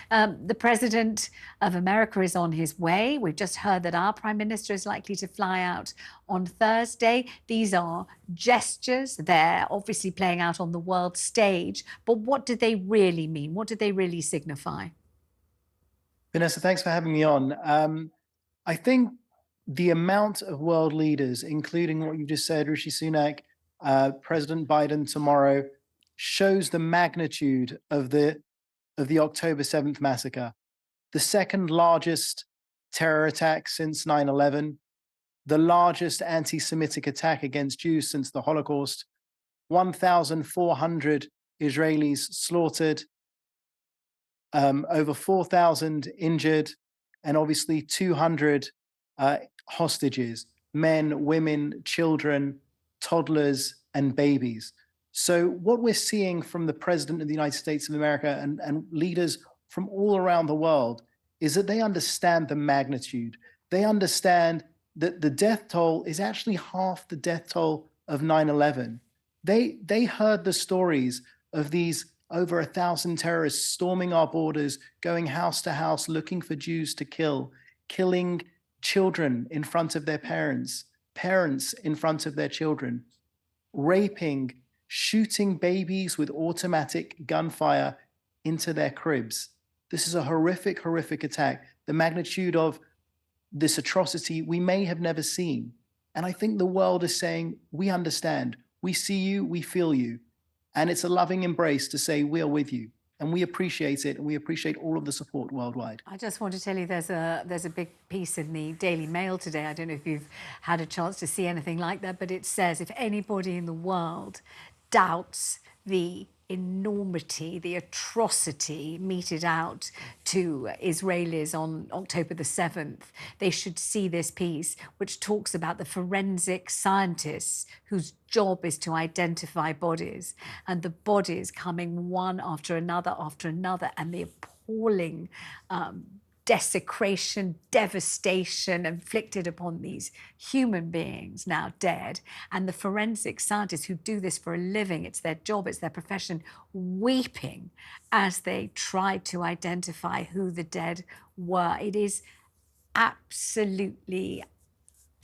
The President of America is on his way. We've just heard that our Prime Minister is likely to fly out on Thursday. These are gestures. They're obviously playing out on the world stage. But what do they really mean? What do they really signify? Vanessa, thanks for having me on. I think the amount of world leaders, including what you just said, Rishi Sunak, President Biden tomorrow, shows the magnitude of the October 7th massacre, the second largest terror attack since 9/11, the largest anti-Semitic attack against Jews since the Holocaust, 1,400 Israelis slaughtered, over 4,000 injured, and obviously 200 hostages, men, women, children, toddlers, and babies. So what we're seeing from the President of the United States of America and leaders from all around the world is that they understand the magnitude. They understand that the death toll is actually half the death toll of 9/11. They heard the stories of these over 1,000 terrorists storming our borders, going house to house, looking for Jews to kill, killing children in front of their parents, parents in front of their children, raping, shooting babies with automatic gunfire into their cribs. This is a horrific, horrific attack. The magnitude of this atrocity we may have never seen. And I think the world is saying, we understand, we see you, we feel you. And it's a loving embrace to say, we are with you. And we appreciate it, and we appreciate all of the support worldwide. I just want to tell you there's a big piece in the Daily Mail today. I don't know if you've had a chance to see anything like that, but it says if anybody in the world doubts the enormity, the atrocity meted out to Israelis on October the 7th, they should see this piece, which talks about the forensic scientists whose job is to identify bodies, and the bodies coming one after another, and the appalling desecration, devastation inflicted upon these human beings now dead, and the forensic scientists who do this for a living, it's their job, it's their profession, weeping as they try to identify who the dead were. It is absolutely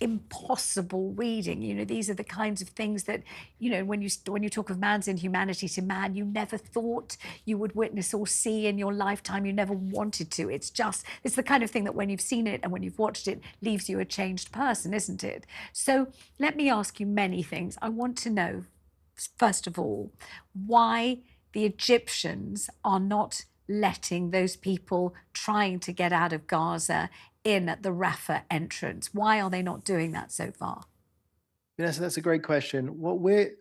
impossible reading. You know, these are the kinds of things that, you know, when you talk of man's inhumanity to man, you never thought you would witness or see in your lifetime. You never wanted to. It's the kind of thing that when you've seen it and when you've watched it, leaves you a changed person, isn't it? So let me ask you many things. I want to know, first of all, why the Egyptians are not letting those people trying to get out of Gaza in at the Rafah entrance. Why are they not doing that so far? Yes, that's a great question.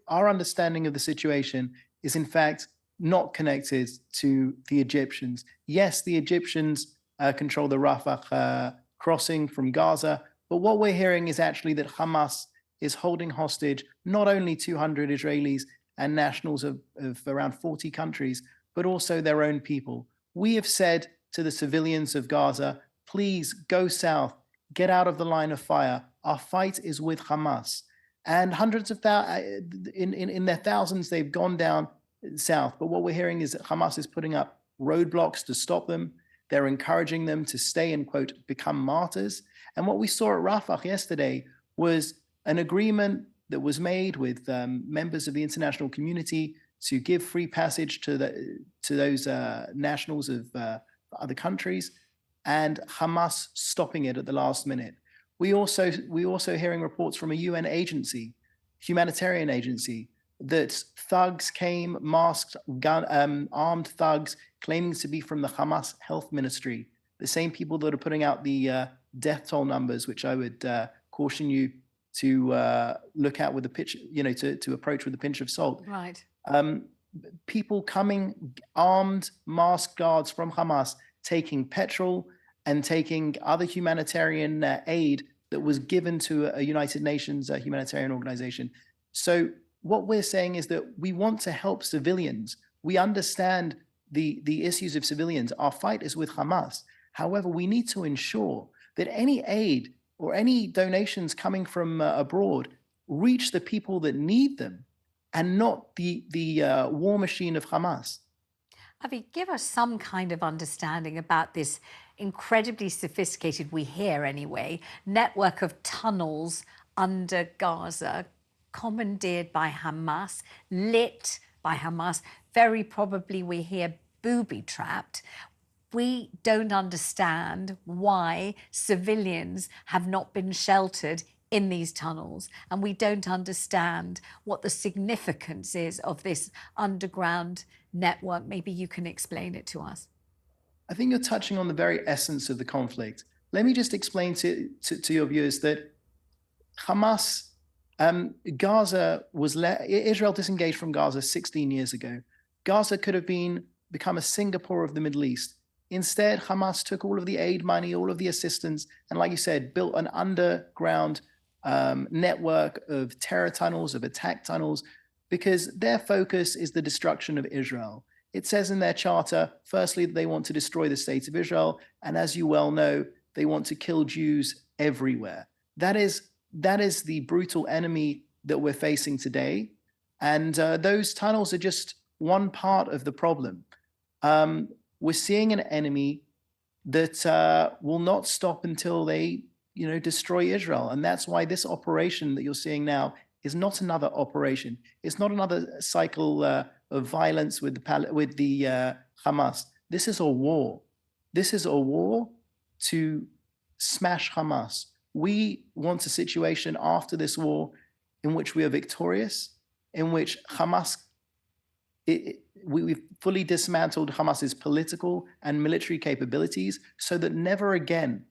Our understanding of the situation is in fact not connected to the Egyptians. Yes, the Egyptians control the Rafah crossing from Gaza, but what we're hearing is actually that Hamas is holding hostage not only 200 Israelis and nationals of around 40 countries, but also their own people. We have said to the civilians of Gaza, please go south, get out of the line of fire. Our fight is with Hamas. And hundreds of thousands, in their thousands, they've gone down south. But what we're hearing is that Hamas is putting up roadblocks to stop them. They're encouraging them to stay and, quote, become martyrs. And what we saw at Rafah yesterday was an agreement that was made with members of the international community to give free passage to those nationals of other countries, and Hamas stopping it at the last minute. We also hearing reports from a UN agency, humanitarian agency, that thugs came, masked, armed thugs, claiming to be from the Hamas health ministry, the same people that are putting out the death toll numbers, which I would caution you to look at with a pinch, to approach with a pinch of salt. Right. People coming, armed, masked guards from Hamas, taking petrol and taking other humanitarian aid that was given to a United Nations humanitarian organization. So what we're saying is that we want to help civilians. We understand the issues of civilians. Our fight is with Hamas. However, we need to ensure that any aid or any donations coming from abroad reach the people that need them and not the war machine of Hamas. Avi, give us some kind of understanding about this incredibly sophisticated, we hear anyway, network of tunnels under Gaza, commandeered by Hamas, lit by Hamas, very probably we hear booby-trapped. We don't understand why civilians have not been sheltered in these tunnels, and we don't understand what the significance is of this underground network. Maybe you can explain it to us. I think you're touching on the very essence of the conflict. Let me just explain to your viewers that Hamas, Israel disengaged from Gaza 16 years ago. Gaza could have become a Singapore of the Middle East. Instead, Hamas took all of the aid money, all of the assistance, and like you said, built an underground network of terror tunnels, of attack tunnels, because their focus is the destruction of Israel. It says in their charter, firstly, they want to destroy the state of Israel, and as you well know, they want to kill Jews everywhere. That is the brutal enemy that we're facing today, and those tunnels are just one part of the problem. We're seeing an enemy that will not stop until they, destroy Israel. And that's why this operation that you're seeing now is not another operation. It's not another cycle of violence with the Hamas. This is a war. This is a war to smash Hamas. We want a situation after this war in which we are victorious, in which Hamas, we've fully dismantled Hamas's political and military capabilities so that never again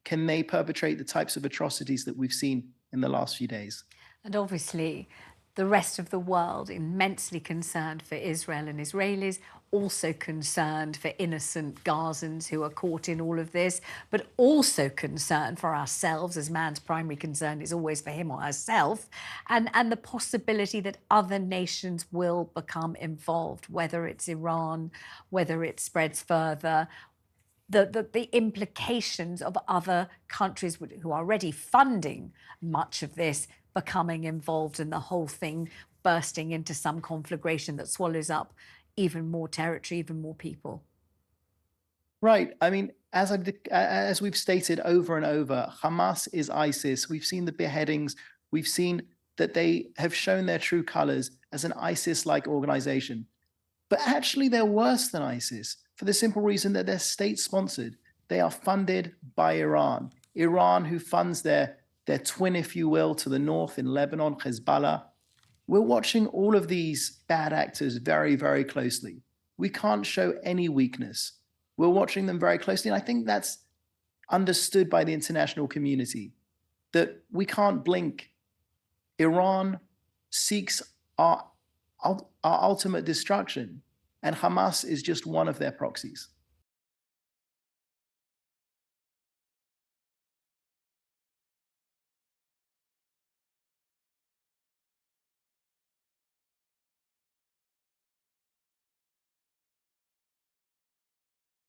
can they perpetrate the types of atrocities that we've seen in the last few days. And obviously, the rest of the world immensely concerned for Israel and Israelis, also concerned for innocent Gazans who are caught in all of this, but also concerned for ourselves, as man's primary concern is always for him or herself, and the possibility that other nations will become involved, whether it's Iran, whether it spreads further. The implications of other countries who are already funding much of this becoming involved and the whole thing bursting into some conflagration that swallows up even more territory, even more people. Right. I mean, as we've stated over and over, Hamas is ISIS. We've seen the beheadings. We've seen that they have shown their true colors as an ISIS-like organization. But actually, they're worse than ISIS for the simple reason that they're state-sponsored. They are funded by Iran. Iran, who funds their twin, if you will, to the north in Lebanon, Hezbollah. We're watching all of these bad actors very, very closely. We can't show any weakness. We're watching them very closely, and I think that's understood by the international community, that we can't blink. Iran seeks our ultimate destruction, and Hamas is just one of their proxies.